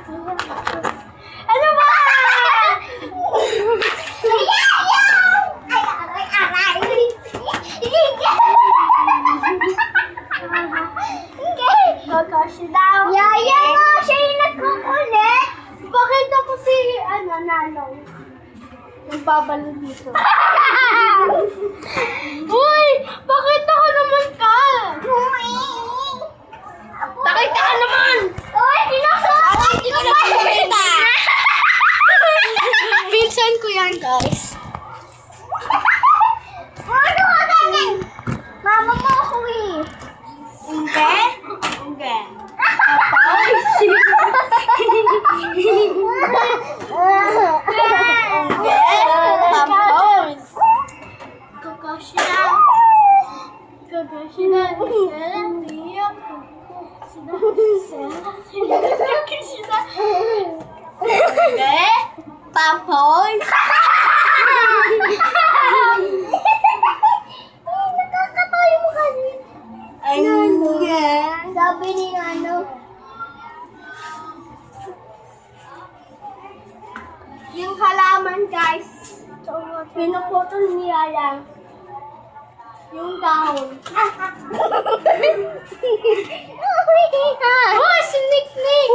Ano ba? Kakashi daw. Yaya nga, siya yung nagkukulit. Bakit ako si, nanong? Nagbabalo dito. Uy! Bakit ako naman ka? Bakit ka naman? Uy, sinusuot! Hindi ko na makita. Pinsan ko yan, guys. Ano ka ganyan? Mama mo ako eh. Hindi? Hindi. Tapos? Tapos? Kakashi na. Kakashi na. Kakashi na. Hindi? Tapos? Nakakatayo mo kanina. Ay, hindi. Sabi ni ano, Yung halaman, guys. Pinuputol niya lang. Yung dahon. Oh, siniknik!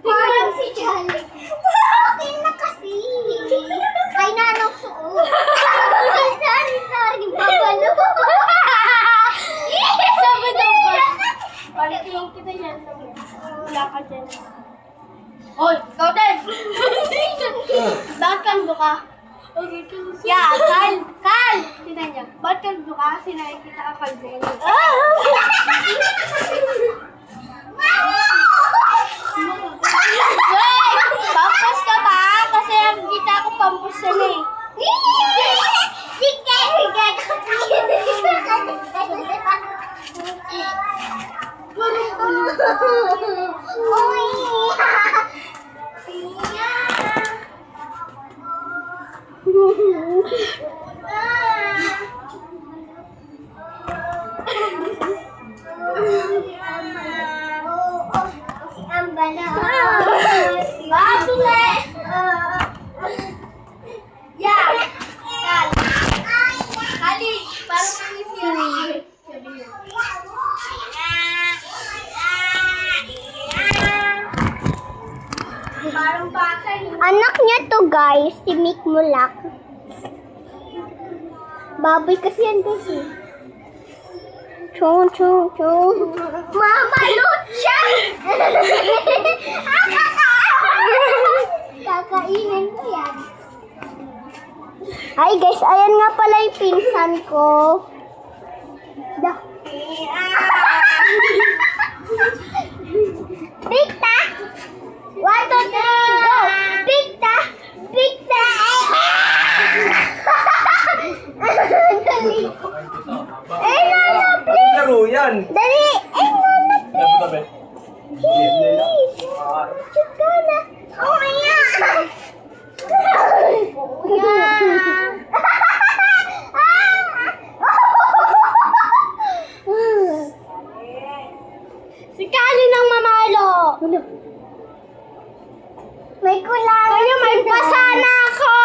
Parang si Charlie. Okay na kasi. Kay nanong suot. Sorry, babalo. Sabi daw ba? Palitin kita yan. Wala ka dyan. Oy, ikaw din! Bakit kaldo ka? Yeah, Kal! Tignan niya. Bakit kaldo ka? Kasi nakikita ka kaldo. Wait! Pampus ka ba? Kasi nakikita ko pampus yan eh. Sige, ang balas. Basule! Yeah! Kal! Kali! Parang kami siya. Parang bata yun. Anak niya to guys, si Mick Mulak. Baboy kasi yan kasi. Chong, chong, chong. Mama, lucha! Kakainin ko yan. Ay guys, ayan nga pala yung pinsan ko. Picta! 1, 2, 3, go! Picta! Picta! Eh, Nana, please! Laro yan. Dali! Eh, Nana, Tabi-tabi. please! Chuka na! Oh, yeah! Si Kali nang mamalo! May kulang. Kaya may pasana ako!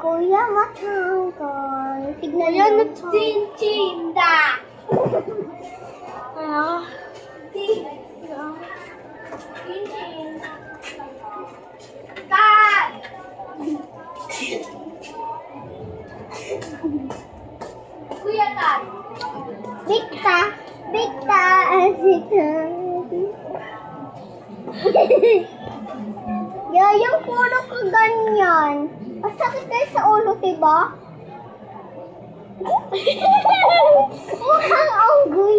Kuya matangkol. Tignan Ayan mo na to. tinda! Ano? Tal! Kuya Tal! Bigta. Bigta. Asita. Yung puro ko ganyan. Ang sakit kayo sa ulo, diba? Mukhang unggoy.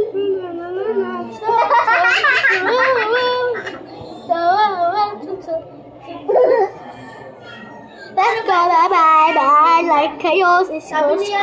Let's go, bye bye, like chaos is Sabi niya,